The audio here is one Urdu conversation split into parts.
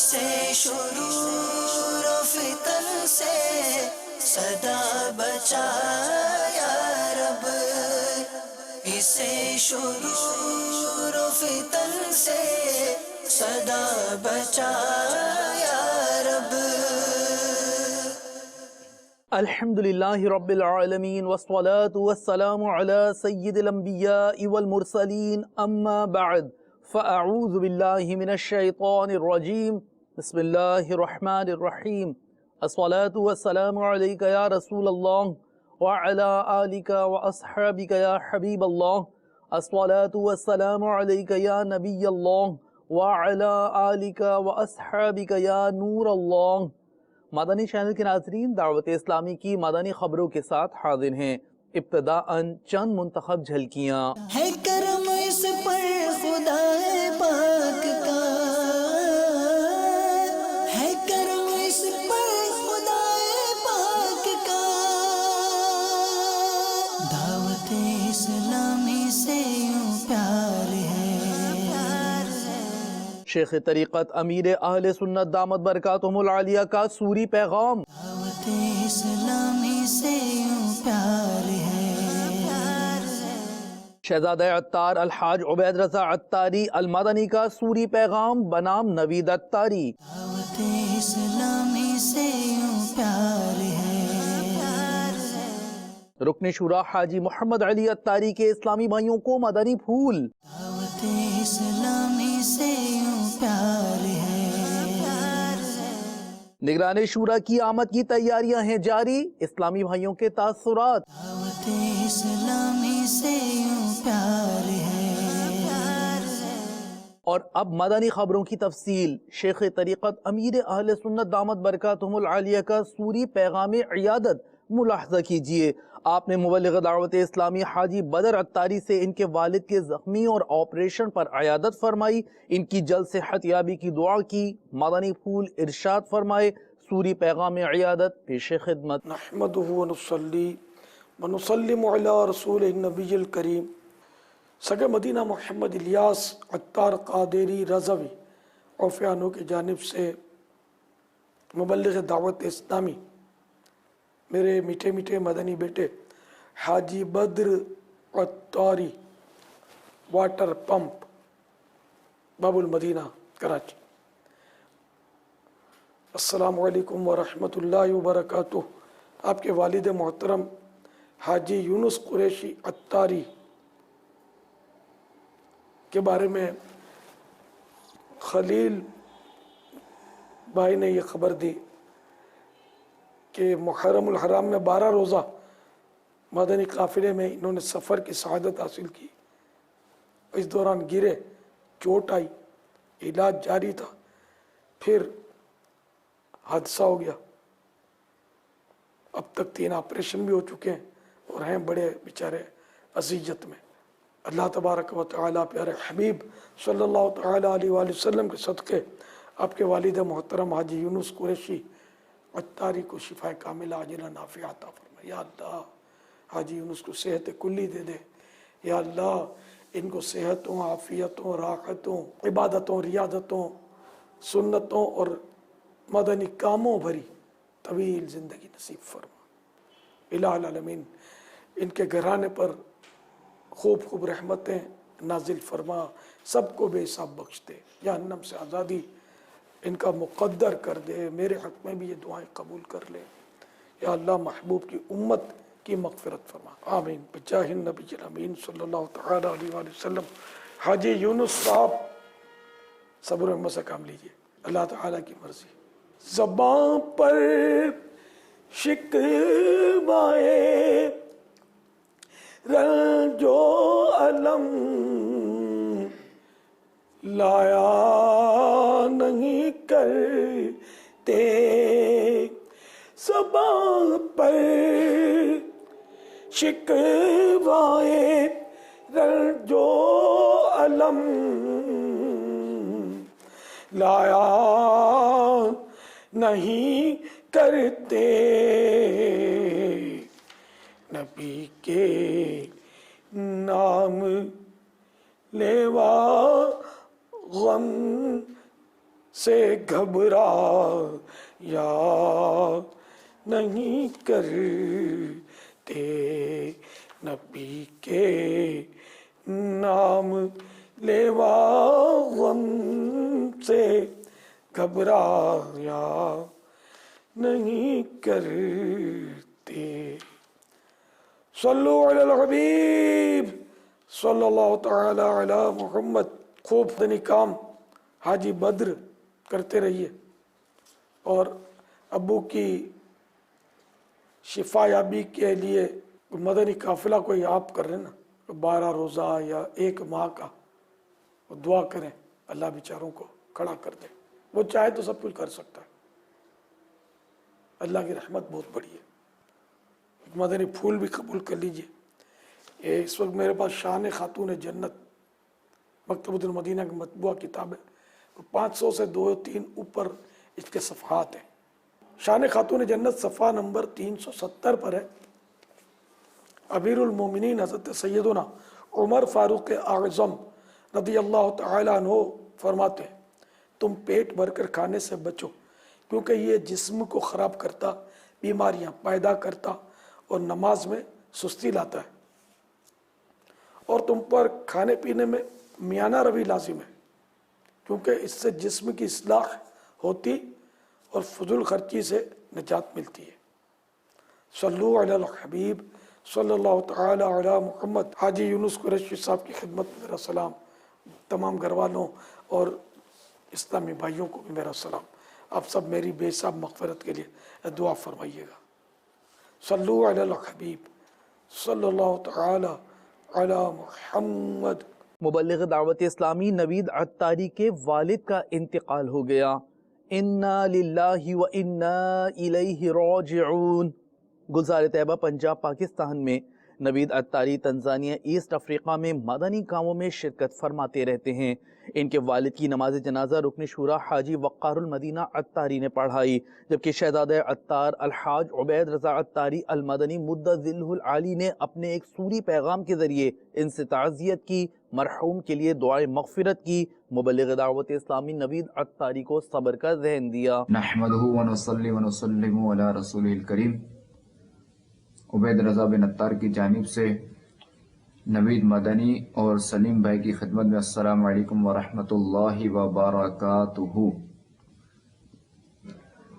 اسے شرور و فتن سے صدا بچا یا رب، اسے شرور و فتن سے صدا بچا یا رب۔ الحمدللہ رب العالمین والصلاة والسلام علی سید الانبیاء والمرسلین، اما بعد فاعوذ باللہ من الشیطان الرجیم، بسم اللہ الرحمن الرحیم۔ الصلاة والسلام علیک یا رسول اللہ وعلی آلک واصحابک یا حبیب اللہ، الصلاة والسلام علیک یا نبی اللہ وعلی آلک واصحابک یا نور اللہ۔ مدنی چینل کے ناظرین، دعوت اسلامی کی مدنی خبروں کے ساتھ حاضر ہیں۔ ابتداءً چند منتخب جھلکیاں۔ ہے کرم اس پر خدا پاک کا، ہے کرم اس پر خدا پاک کا، دعوت اسلامی سے یوں پیار ہے۔ شیخ طریقت امیر اہل سنت دامت برکاتہم العالیہ کا سوری پیغام۔ دعوت اسلامی سے یوں پیار ہے۔ شہزادہ عطار الحاج عبید رضا عطاری المدنی کا سوری پیغام بنام نوید عطاری۔ دعوت اسلامی سے یوں پیار ہے۔ رکن شورا حاجی محمد علی عطاری کے اسلامی بھائیوں کو مدنی پھول۔ دعوت اسلامی سے یوں پیار ہے۔ نگران شورا کی آمد کی تیاریاں ہیں جاری، اسلامی بھائیوں کے تاثرات۔ دعوت اسلامی سے یوں پیار ہے۔ اور اب مدنی خبروں کی تفصیل۔ شیخ طریقت امیر اہل سنت دامت برکاتہم العالیہ کا سوری پیغام عیادت ملاحظہ کیجئے۔ آپ نے مبلغ دعوت اسلامی حاجی بدر عطاری سے ان کے والد کے زخمی اور آپریشن پر عیادت فرمائی، ان کی جلد صحت یابی کی دعا کی۔ مدنی پھول ارشاد فرمائے، سوری پیغام عیادت پیش خدمت۔ نحمدہ ونصلی ونسلم علی رسول النبی الکریم۔ سگے مدینہ محمد الیاس عطار قادری رضوی عوفیانو کی جانب سے مبلغ دعوت اسلامی میرے میٹھے میٹھے مدنی بیٹے حاجی بدر عطاری، واٹر پمپ، باب المدینہ، کراچی۔ السلام علیکم ورحمۃ اللہ وبرکاتہ۔ آپ کے والد محترم حاجی یونس قریشی عطاری کے بارے میں خلیل بھائی نے یہ خبر دی کہ محرم الحرام میں 12 روزہ مدنی قافلے میں انہوں نے سفر کی سعادت حاصل کی۔ اس دوران گرے، چوٹ آئی، علاج جاری تھا، پھر حادثہ ہو گیا۔ اب تک 3 آپریشن بھی ہو چکے ہیں اور ہیں بڑے بیچارے اذیت میں۔ اللہ تبارک و تعالیٰ پیارے حبیب صلی اللہ تعالیٰ علیہ وآلہ وسلم کے صدقے آپ کے والد محترم حاجی یونس قریشی عطاری کو شفا کاملہ عاجلہ نافعہ عطا فرمائے۔ یا اللہ حاجی یونس کو صحت کلی دے دے۔ یا اللہ ان کو صحتوں، عافیتوں، راحتوں، عبادتوں، ریاضتوں، سنتوں اور مدنی کاموں بھری طویل زندگی نصیب فرما۔ الہ العالمین ان کے گھرانے پر خوب خوب رحمتیں نازل فرما، سب کو بے حساب بخش دے، جہنم سے آزادی ان کا مقدر کر دے۔ میرے حق میں بھی یہ دعائیں قبول کر لے۔ یا اللہ محبوب کی امت کی مغفرت فرما، آمین بجاہ النبی الامین صلی اللہ تعالیٰ علیہ وآلہ وسلم۔ حاجی یونس صاحب صبر و ہمت سے کام لیجئے، اللہ تعالیٰ کی مرضی۔ زباں پر شکوائے رنج و الم لایا نہیں کرتے، زباں پر شکوائے رنج و الم لایا نہیں کرتے، نبی کے نام لیوا غم سے گھبرایا نہیں کرتے، نبی کے نام لیوا غم سے گھبرایا نہیں کرتے۔ صلو علی الحبیب صلی اللہ تعالی علی محمد۔ خوب دنی کام حاجی بدر کرتے رہیے، اور ابو کی شفا یابی کے لیے مدنی قافلہ کوئی آپ کر رہے نا، 12 روزہ یا 1 ماہ کا، وہ دعا کریں اللہ بیچاروں کو کھڑا کر دے۔ وہ چاہے تو سب کچھ کر سکتا ہے، اللہ کی رحمت بہت بڑی ہے۔ ایک مدنی پھول بھی قبول کر لیجئے۔ اس وقت میرے پاس شان خاتون جنت مکتبۃ المدینہ کی مطبوعہ کتاب ہے، 500 سے 2-3 اوپر اس کے صفحات ہیں۔ شان خاتون جنت صفحہ نمبر 370 پر ہے۔ امیر المومنین حضرت سیدنا عمر فاروق اعظم رضی اللہ تعالیٰ عنہ فرماتے ہیں، تم پیٹ بھر کر کھانے سے بچو، کیونکہ یہ جسم کو خراب کرتا، بیماریاں پیدا کرتا اور نماز میں سستی لاتا ہے، اور تم پر کھانے پینے میں میانہ روی لازم ہے، کیونکہ اس سے جسم کی اصلاح ہوتی اور فضول خرچی سے نجات ملتی ہے۔ صلو علی الحبیب صلی اللہ تعالی علی محمد۔ حاجی یونس قریشی صاحب کی خدمت میں میرا سلام، تمام گھر والوں اور اسلامی بھائیوں کو بھی میرا سلام۔ آپ سب میری بے حساب مغفرت کے لیے دعا فرمائیے گا۔ صلو علی الحبیب صلی اللہ تعالی علی محمد۔ مبلغ دعوت اسلامی نوید عطاری کے والد کا انتقال ہو گیا۔ انا للہ و انا الیہ راجعون۔ گلزار طیبہ پنجاب پاکستان میں نوید عطاری تنزانیہ ایسٹ افریقہ میں مدنی کاموں میں شرکت فرماتے رہتے ہیں۔ ان کے والد کی نماز جنازہ رکن شورا حاجی وقار المدینہ عطاری نے پڑھائی، جبکہ شہزادہ عطار الحاج عبید رضا عطاری المدنی مدۃ ذلہ العالی نے اپنے ایک سوری پیغام کے ذریعے ان سے تعزیت کی، مرحوم کے لیے دعائے مغفرت کی۔ مبلغ دعوت اسلامی نوید عطاری کو صبر کا ذہن دیا۔ نحمدہ ونصلی ونسلم علی رسول الکریم۔ عبید رضا بن عطار کی جانب سے نوید مدنی اور سلیم بھائی کی خدمت میں السلام علیکم ورحمۃ اللہ وبرکاتہ۔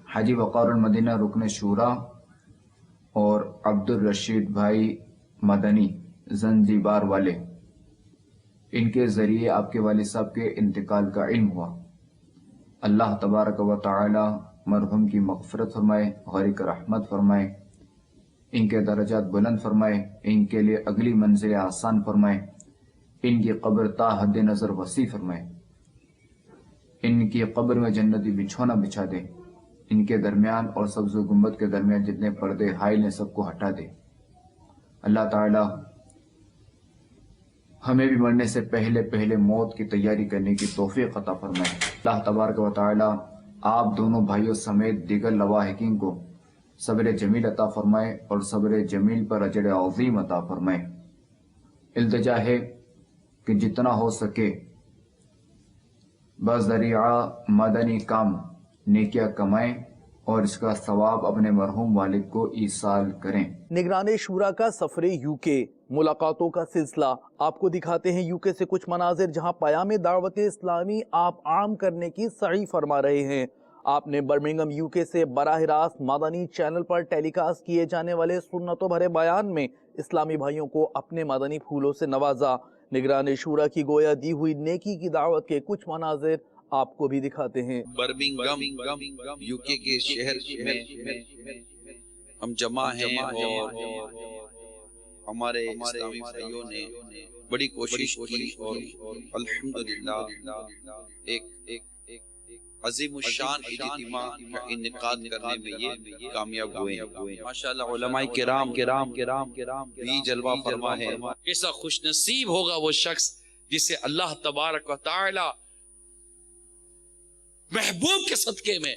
حاجی وقار المدینہ رکن شورا اور عبد الرشید بھائی مدنی زنجیبار والے، ان کے ذریعے آپ کے والد صاحب کے انتقال کا علم ہوا۔ اللہ تبارک و تعالی مرحوم کی مغفرت فرمائے، غرق رحمت فرمائے، ان کے درجات بلند فرمائے، ان کے لیے اگلی منزل آسان فرمائے، ان کی قبر تا حد نظر وسیع فرمائے، ان کی قبر میں جنتی بچھونا بچھا دے، ان کے درمیان اور سبز و گنبد کے درمیان جتنے پردے حائل ہیں سب کو ہٹا دے۔ اللہ تعالی ہمیں بھی مرنے سے پہلے موت کی تیاری کرنے کی توفیق عطا فرمائے۔ اللہ تبارک و تعالی آپ دونوں بھائیوں سمیت دیگر لواحقین کو صبر جمیل عطا فرمائے اور صبر جمیل پر اجر عظیم عطا فرمائے۔ التجا ہے کہ جتنا ہو سکے بذریعہ مدنی کام نیکیاں کمائیں اور اس کا ثواب اپنے مرحوم والد کو ایصال کریں۔ نگران شورا کا سفر یوکے، ملاقاتوں کا سلسلہ۔ آپ کو دکھاتے ہیں یوکے سے کچھ مناظر جہاں پیام دعوت اسلامی آپ عام کرنے کی سعی فرما رہے ہیں۔ آپ نے برمنگھم یوکے سے براہ راست مدنی چینل پر ٹیلی کاسٹ کیے جانے والے سنتوں بھرے بیان میں اسلامی بھائیوں کو اپنے مدنی پھولوں سے نوازا۔ نگران شورا کی گویا دی ہوئی نیکی کی دعوت کے کچھ مناظر آپ کو بھی دکھاتے ہیں۔ برمنگھم یوکے کے شہر میں ہم جمع ہیں اور ہمارے اسلامی بھائیوں نے بڑی کوشش کی اور الحمدللہ ایک عظیم الشان اجتماع کا انعقاد کرنے میں یہ کامیاب ہوئے ہیں۔ ماشاءاللہ علماء کرام بھی جلوہ فرما ہے۔ کیسا خوش نصیب ہوگا وہ شخص جسے اللہ تبارک و تعالی محبوب کے صدقے میں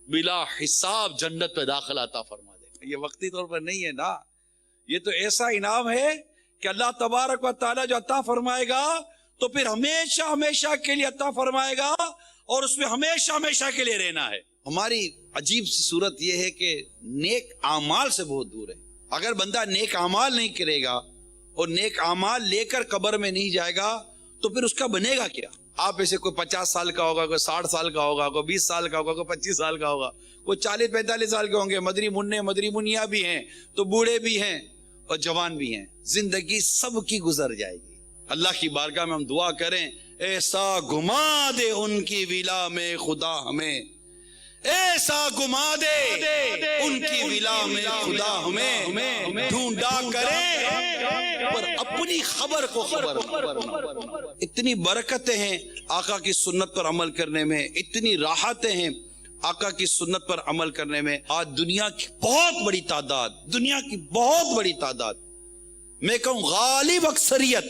بلا حساب جنت پہ داخل عطا فرما دے۔ یہ وقتی طور پر نہیں ہے نا، یہ تو ایسا انعام ہے کہ اللہ تبارک و تعالی جو عطا فرمائے گا تو پھر ہمیشہ کے لیے عطا فرمائے گا، اور اس میں ہمیشہ ہمیشہ کے لیے رہنا ہے. ہماری عجیب سی صورت یہ ہے کہ نیک اعمال سے بہت دور ہے. اگر بندہ نیک اعمال نہیں کرے گا اور نیک اعمال لے کر قبر میں نہیں جائے گا تو پھر اس کا بنے گا کیا؟ آپ ایسے کوئی 50 سال کا ہوگا، کوئی 60 سال کا ہوگا، کوئی 20 سال کا ہوگا، کوئی 25 سال کا ہوگا، کوئی 40-45 سال کے ہوں گے. مدری منع مدری منیا بھی ہیں تو بوڑھے بھی ہیں اور جوان بھی ہیں. زندگی سب کی گزر جائے گی. اللہ کی بارگاہ میں ہم دعا کریں، ایسا گھما دے ان کی ولا میں خدا ہمیں، ایسا گھما دے ان کی ولا میں خدا ہمیں، ڈھونڈا کرے پر اپنی خبر کو خبر نہ. اتنی برکتیں ہیں آقا کی سنت پر عمل کرنے میں، اتنی راحتیں ہیں آقا کی سنت پر عمل کرنے میں. آج دنیا کی بہت بڑی تعداد، میں کہوں غالب اکثریت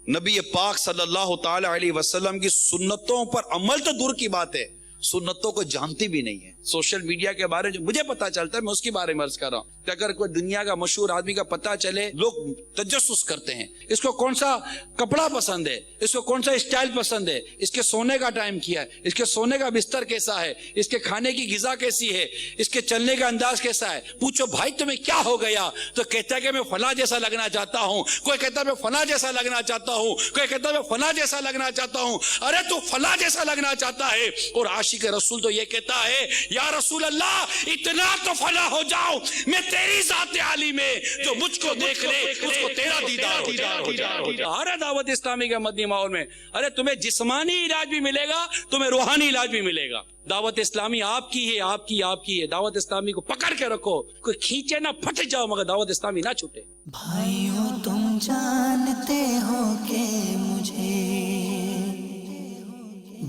نبی پاک صلی اللہ تعالی علیہ وسلم کی سنتوں پر عمل تو دور کی بات ہے، سنتوں کو جانتی بھی نہیں ہے. سوشل میڈیا کے بارے میں جو مجھے پتا چلتا ہے میں اس کے بارے میں عرض کر رہا ہوں کہ اگر کوئی دنیا کا مشہور آدمی کا پتا چلے، لوگ تجسس کرتے ہیں، اس کو کون سا کپڑا پسند ہے، اس کو کون سا اسٹائل پسند ہے، اس کے سونے کا ٹائم کیا ہے، اس کے سونے کا بستر کیسا ہے، اس کے کھانے کی غذا کیسی ہے، اس کے چلنے کا انداز کیسا ہے. پوچھو بھائی تمہیں کیا ہو گیا تو کہتا ہے کہ میں فلاں جیسا لگنا چاہتا ہوں، کوئی کہتا ہے میں فلاں جیسا لگنا چاہتا ہوں، کوئی کہتا ہے میں فلاں جیسا لگنا چاہتا ہوں. ارے تو فلاں جیسا لگنا چاہتا ہے اور عاشق رسول تو یہ کہتا ہے یا رسول اللہ اتنا تو فنا ہو جاؤ میں تیری ذات عالی میں، جو مجھ کو دیکھ لے اس کو تیرا دیدار ہو جائے. ہر دعوت اسلامی کے مدنی ماحول میں ارے تمہیں جسمانی علاج بھی ملے گا، تمہیں روحانی علاج بھی ملے گا. دعوت اسلامی آپ کی ہے، آپ کی ہے. دعوت اسلامی کو پکڑ کے رکھو، کوئی کھینچے نہ پھٹ جاؤ مگر دعوت اسلامی نہ چھوٹے. بھائیوں تم جانتے ہو کہ مجھے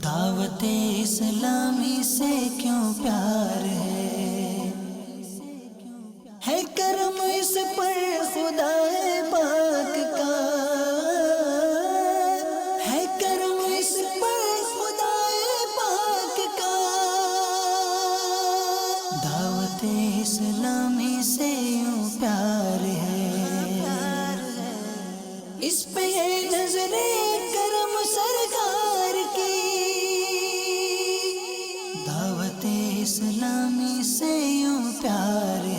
دعوت اسلامی سے کیوں پیار ہے کرم اس پر خدا پاک کا، ہے کرم اس پر خدا پاک کا. دعوت اسلامی سے یوں پیار ہے، اس پہ نظر کرم سرکار کی. دعوت اسلامی سے یوں پیار ہے.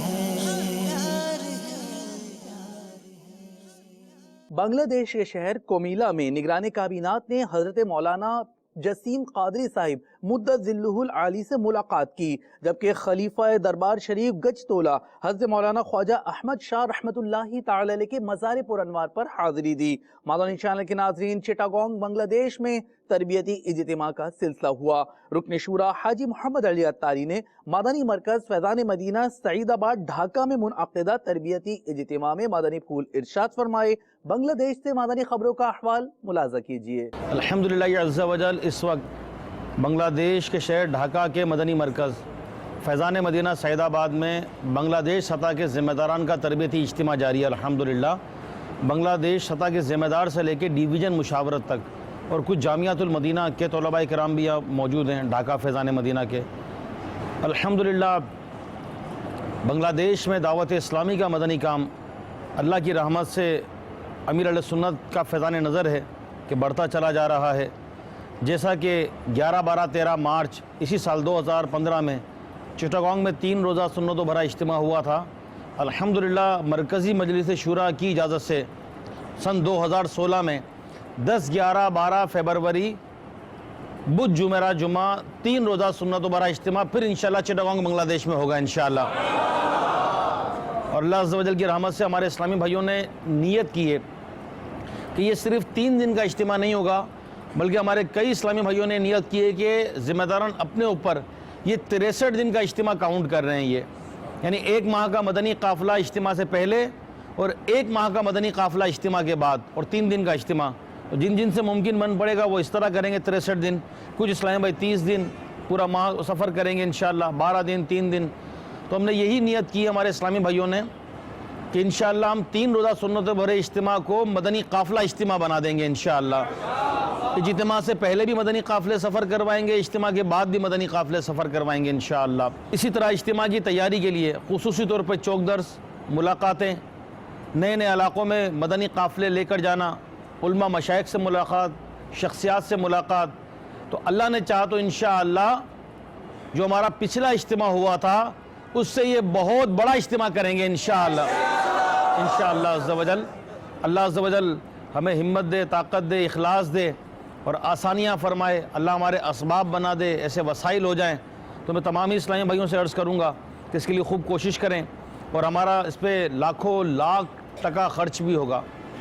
بنگلہ دیش کے شہر کومیلا میں نگران کابینات نے حضرت مولانا جسیم قادری صاحب مدت ذلہ العالی سے ملاقات کی، جبکہ خلیفہ دربار شریف گج تولا حضرت مولانا خواجہ احمد شاہ رحمت اللہ تعالی علیہ کے مزار پر انوار پر حاضری دی. مادانی چینل کے ناظرین، چٹاگانگ بنگلہ دیش میں تربیتی اجتماع کا سلسلہ ہوا. رکن شورا حاجی محمد علی اتاری نے مادانی مرکز فیضان مدینہ سعید آباد ڈھاکہ میں منعقدہ تربیتی اجتماع میں مادانی پھول ارشاد فرمائے. بنگلہ دیش سے مادانی خبروں کا احوال ملاحظہ کیجیے. الحمدللہ عز و جل اس وقت بنگلہ دیش کے شہر ڈھاکہ کے مدنی مرکز فیضان مدینہ سعید آباد میں بنگلہ دیش سطح کے ذمہ داران کا تربیتی اجتماع جاری ہے. الحمدللہ بنگلہ دیش سطح کے ذمہ دار سے لے کے ڈویژن مشاورت تک اور کچھ جامعۃ المدینہ کے طلباء کرام بھی یہاں موجود ہیں ڈھاکہ فیضان مدینہ کے. الحمدللہ بنگلہ دیش میں دعوت اسلامی کا مدنی کام اللہ کی رحمت سے امیر علیہ سنت کا فیضان نظر ہے کہ بڑھتا چلا جا رہا ہے. جیسا کہ 11، 12، 13 مارچ اسی سال 2015 میں چٹاگانگ میں 3 روزہ سنت و بھرا اجتماع ہوا تھا. الحمدللہ مرکزی مجلس شورا کی اجازت سے سن 2016 میں 10، 11، 12 فروری بدھ جمعرات جمعہ 3 روزہ سنت و بھرا اجتماع پھر انشاءاللہ چٹاگانگ بنگلہ دیش میں ہوگا انشاءاللہ. اور اللہ عز و جل کی رحمت سے ہمارے اسلامی بھائیوں نے نیت کی ہے کہ یہ صرف 3 دن کا اجتماع نہیں ہوگا، بلکہ ہمارے کئی اسلامی بھائیوں نے نیت کی ہے کہ ذمہ داران اپنے اوپر یہ 63 دن کا اجتماع کاؤنٹ کر رہے ہیں. یہ یعنی 1 ماہ کا مدنی قافلہ اجتماع سے پہلے اور 1 ماہ کا مدنی قافلہ اجتماع کے بعد اور 3 دن کا اجتماع. جن سے ممکن بن پڑے گا وہ اس طرح کریں گے 63 دن. کچھ اسلامی بھائی 30 دن پورا ماہ سفر کریں گے انشاءاللہ، 12 دن 3 دن. تو ہم نے یہی نیت کی ہمارے اسلامی بھائیوں نے کہ انشاءاللہ ہم 3 روزہ سنت بھرے اجتماع کو مدنی قافلہ اجتماع بنا دیں گے انشاءاللہ. اجتماع سے پہلے بھی مدنی قافلے سفر کروائیں گے، اجتماع کے بعد بھی مدنی قافلے سفر کروائیں گے انشاءاللہ. اسی طرح اجتماع کی تیاری کے لیے خصوصی طور پہ چوک درس، ملاقاتیں، نئے علاقوں میں مدنی قافلے لے کر جانا، علماء مشائخ سے ملاقات، شخصیات سے ملاقات، تو اللہ نے چاہا تو انشاءاللہ جو ہمارا پچھلا اجتماع ہوا تھا اس سے یہ بہت بڑا اجتماع کریں گے انشاءاللہ عز و جل۔ اللہ عز و جل ہمیں ہمت دے، طاقت دے، اخلاص دے اور آسانیاں فرمائے، اللہ ہمارے اسباب بنا دے، ایسے وسائل ہو جائیں۔ تو میں تمامی اسلامی بھائیوں سے عرض کروں گا کہ اس کے لیے خوب کوشش کریں، اور ہمارا اس پہ لاکھوں لاکھ ٹکا خرچ بھی ہوگا،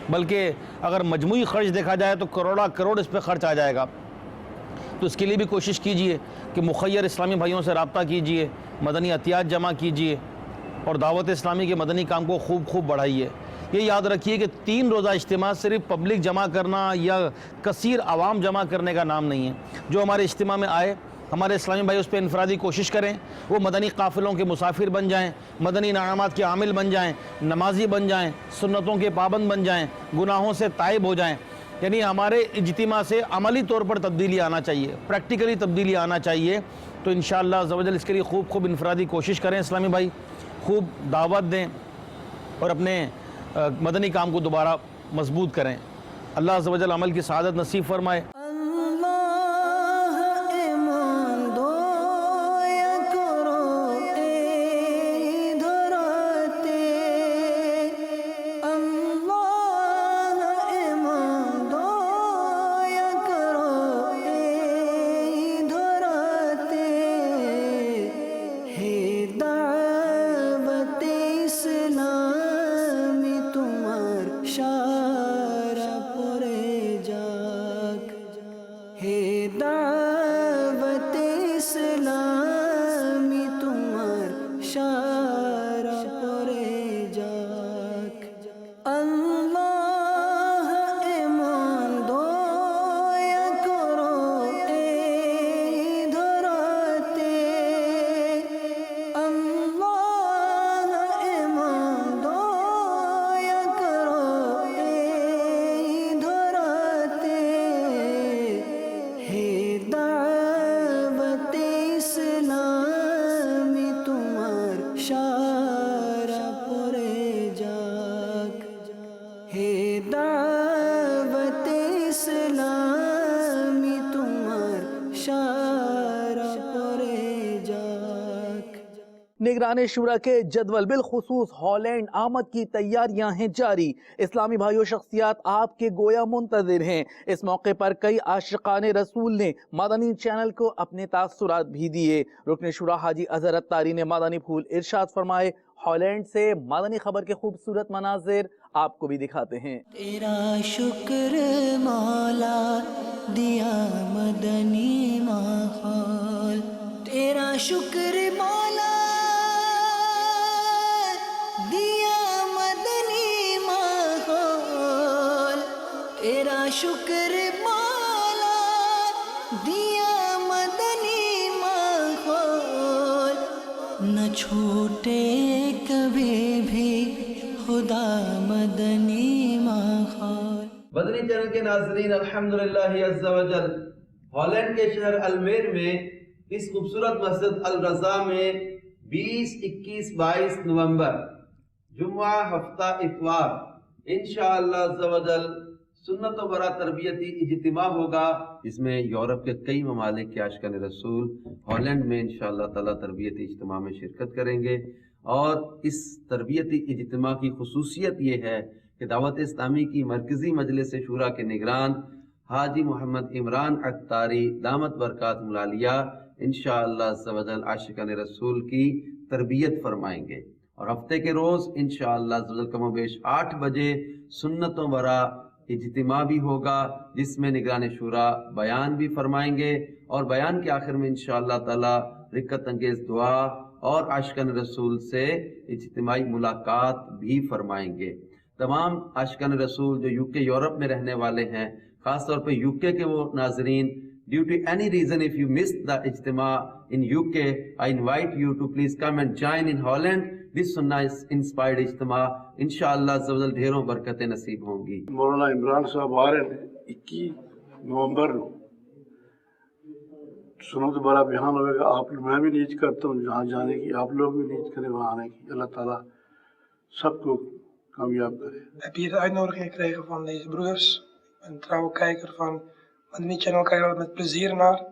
بلکہ اگر مجموعی خرچ دیکھا جائے تو کروڑا کروڑ اس پہ خرچ آ جائے گا۔ تو اس کے لیے بھی کوشش کیجئے کہ مخیر اسلامی بھائیوں سے رابطہ کیجئے، مدنی عطیات جمع کیجئے اور دعوت اسلامی کے مدنی کام کو خوب بڑھائیے۔ یہ یاد رکھیے کہ 3 روزہ اجتماع صرف پبلک جمع کرنا یا کثیر عوام جمع کرنے کا نام نہیں ہے۔ جو ہمارے اجتماع میں آئے ہمارے اسلامی بھائی اس پہ انفرادی کوشش کریں، وہ مدنی قافلوں کے مسافر بن جائیں، مدنی انعامات کے عامل بن جائیں، نمازی بن جائیں، سنتوں کے پابند بن جائیں، گناہوں سے تائب ہو جائیں۔ یعنی ہمارے اجتماع سے عملی طور پر تبدیلی آنا چاہیے، پریکٹیکلی تبدیلی آنا چاہیے۔ تو انشاءاللہ عز و جل اس کے لیے خوب انفرادی کوشش کریں اسلامی بھائی، خوب دعوت دیں اور اپنے مدنی کام کو دوبارہ مضبوط کریں۔ اللہ عز و جل عمل کی سعادت نصیب فرمائے۔ نگران شورا کے جدول بالخصوص ہالینڈ آمد کی تیاریاں ہیں جاری۔ اسلامی بھائیو شخصیات آپ کے گویا منتظر ہیں۔ اس موقع پر کئی عاشقان رسول نے مدنی چینل کو اپنے تاثرات بھی دیے۔ رکن شورا حاجی اظہر اتاری نے مدنی پھول ارشاد فرمائے، ہالینڈ سے مدنی خبر کے خوبصورت مناظر آپ کو بھی دکھاتے ہیں۔ تیرا شکر مولا دیا مدنی ماحول، تیرا شکر مولا دیا مدنی ماحول، تیرا شکر مولا دیا مدنی ماحول، نہ چھوٹے کبھی بھی خدا مدنی ماحول۔ مدنی چینل کے ناظرین، الحمدللہ عز و جل ہالینڈ کے شہر المیر میں اس خوبصورت مسجد الرضا میں 20، 21، 22 نومبر جمعہ ہفتہ اتوار انشاءاللہ عز و جل سنت و برا تربیتی اجتماع ہوگا، جس میں یورپ کے کئی ممالک کے عاشقان رسول ہالینڈ میں انشاءاللہ تعالی تربیتی اجتماع میں شرکت کریں گے۔ اور اس تربیتی اجتماع کی خصوصیت یہ ہے کہ دعوت اسلامی کی مرکزی مجلس شورا کے نگران حاجی محمد عمران اتاری دامت برکات ملالیہ انشاءاللہ عز و جل عاشقان رسول کی تربیت فرمائیں گے، اور ہفتے کے روز انشاءاللہ عز و جل کم و بیش 8 بجے سنتوں برا اجتماع بھی ہوگا، جس میں نگران شورا بیان بھی فرمائیں گے، اور بیان کے آخر میں انشاءاللہ تعالی رکعت انگیز دعا اور عاشقان رسول سے اجتماعی ملاقات بھی فرمائیں گے۔ تمام عاشقان رسول جو UK یورپ میں رہنے والے ہیں، خاص طور پہ UK کے وہ ناظرین، due to any reason if you missed the ijtima in UK, I invite you to please come and join in Holland this Sunnah inspired ijtima. انشاءاللہ عز و جل ڈھیروں برکتیں نصیب ہوں گی۔ مولانا عمران صاحب آ رہے ہیں 21 نومبر نو سنو تو بڑا بیان ہوئے گا۔ آپ میں بھی نیت کرتا ہوں جہاں جانے کی، آپ لوگ بھی نیت کریں وہاں آنے کی۔ اللہ تعالیٰ سب کو کامیاب کرے۔ Ik heb hier de uitnodiging gekregen van deze broeders. Ik ben een trouwe kijker van Madani Channel kijken er met plezier naar.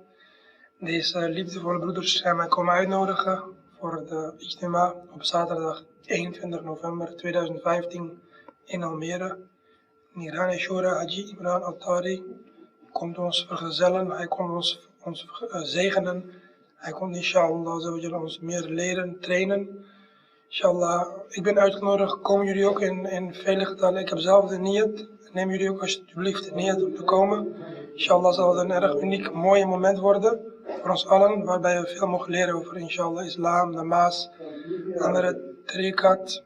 Deze liefdevolle broeders zijn mij komen uitnodigen voor de ijtima op zaterdag 21 november 2015 in Almere. Nirani Shura Haji Imran Attari komt ons vergezellen, hij komt ons zegenen. Hij komt inshallah ons meer leren, trainen. Inshallah, ik ben uitgenodigd, komen jullie ook in vele getallen. Ik heb zelf de niyat. Neem jullie ook alsjeblieft de niyat om te komen. Inshallah zal het een erg uniek, mooi moment worden voor ons allen, waarbij we veel mogen leren over inshallah islam, namaz, andere tariqat.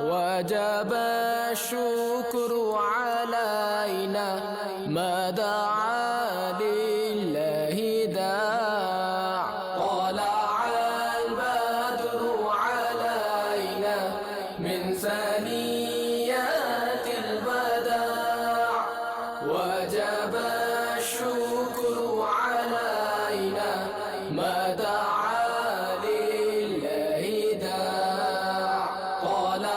وجب الشكر علينا ما دعا لله داع طلع البدر علينا من ثنيات الوداع وجب الشكر علينا ما دعا لله داع طلع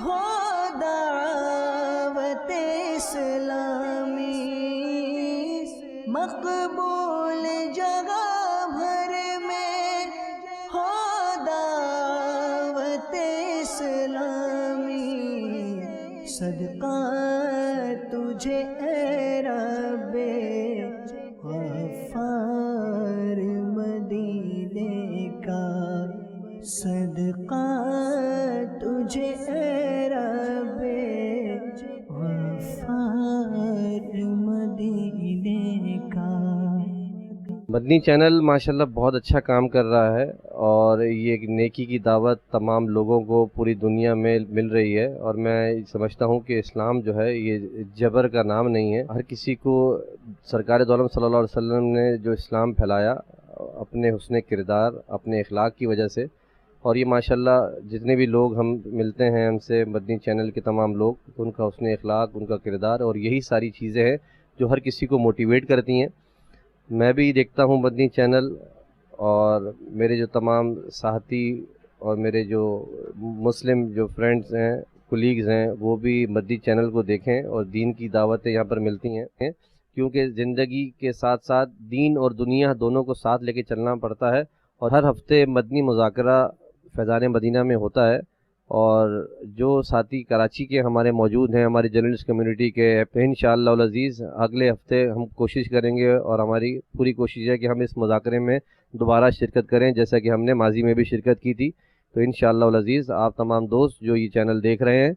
ہو دعوت اسلامی مقبول جگہ بھر میں ہو دعوت اسلامی صدقہ تجھے اے رب غفار مدینے کا صدقہ تجھے اے رب غفار مدینے کا۔ مدنی چینل ماشاءاللہ بہت اچھا کام کر رہا ہے، اور یہ ایک نیکی کی دعوت تمام لوگوں کو پوری دنیا میں مل رہی ہے، اور میں سمجھتا ہوں کہ اسلام جو ہے یہ جبر کا نام نہیں ہے۔ ہر کسی کو سرکار دو عالم صلی اللہ علیہ وسلم نے جو اسلام پھیلایا اپنے حسن کردار، اپنے اخلاق کی وجہ سے، اور یہ ماشاءاللہ جتنے بھی لوگ ہم ملتے ہیں ہم سے مدنی چینل کے تمام لوگ، ان کا حسن اخلاق، ان کا کردار، اور یہی ساری چیزیں ہیں جو ہر کسی کو موٹیویٹ کرتی ہیں۔ میں بھی دیکھتا ہوں مدنی چینل، اور میرے جو تمام ساتھی اور میرے جو مسلم جو فرینڈز ہیں، کولیگز ہیں، وہ بھی مدنی چینل کو دیکھیں، اور دین کی دعوتیں یہاں پر ملتی ہیں، کیونکہ زندگی کے ساتھ ساتھ دین اور دنیا دونوں کو ساتھ لے کے چلنا پڑتا ہے، اور ہر ہفتے مدنی مذاکرہ فیضان مدینہ میں ہوتا ہے۔ اور جو ساتھی کراچی کے ہمارے موجود ہیں، ہماری جرنلسٹ کمیونٹی کے، انشاءاللہ العزیز اگلے ہفتے ہم کوشش کریں گے، اور ہماری پوری کوشش ہے کہ ہم اس مذاکرے میں دوبارہ شرکت کریں، جیسا کہ ہم نے ماضی میں بھی شرکت کی تھی۔ تو انشاءاللہ العزیز آپ تمام دوست جو یہ چینل دیکھ رہے ہیں،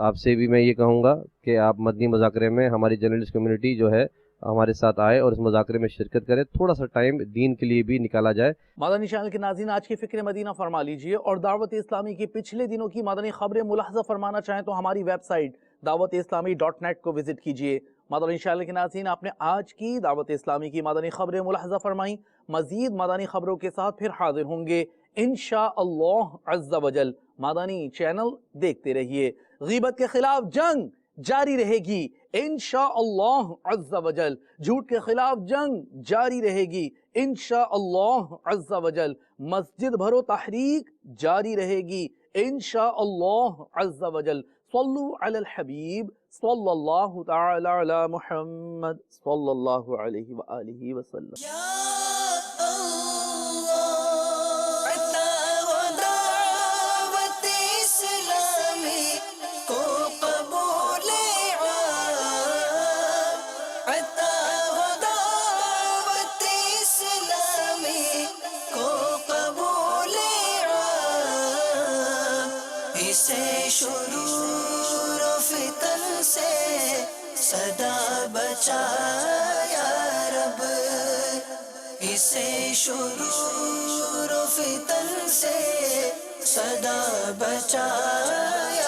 آپ سے بھی میں یہ کہوں گا کہ آپ مدنی مذاکرے میں ہماری جرنلسٹ کمیونٹی جو ہے ہمارے ساتھ آئے اور اس مذاکرے میں شرکت کرے، تھوڑا سا ٹائم دین کے لیے بھی نکالا جائے۔ مدنی چینل کے ناظرین، آج کی فکر مدینہ فرما لیجئے، اور دعوت اسلامی کی پچھلے دنوں کی مدنی خبریں ملاحظہ فرمانا چاہیں تو ہماری ویب سائٹ dawat-islami.net کو وزٹ کیجئے۔ مدنی چینل کے ناظرین، آپ نے آج کی دعوت اسلامی کی مدنی خبریں ملاحظہ فرمائیں، مزید مدنی خبروں کے ساتھ پھر حاضر ہوں گے انشاءاللہ عز و جل۔ مدنی چینل دیکھتے رہیے۔ غیبت کے خلاف جنگ جاری رہے گی انشاءاللہ عز و جل، جھوٹ کے خلاف جنگ جاری رہے گی انشاءاللہ عز و جل، مسجد بھرو تحریک جاری رہے گی انشاءاللہ عز و جل۔ صلو علی الحبیب صلی اللہ تعالی علی محمد صلی اللہ علیہ وآلہ وسلم۔ شرور و فتن سے صدا بچا یا رب، اسے شرور و فتن سے صدا بچا یا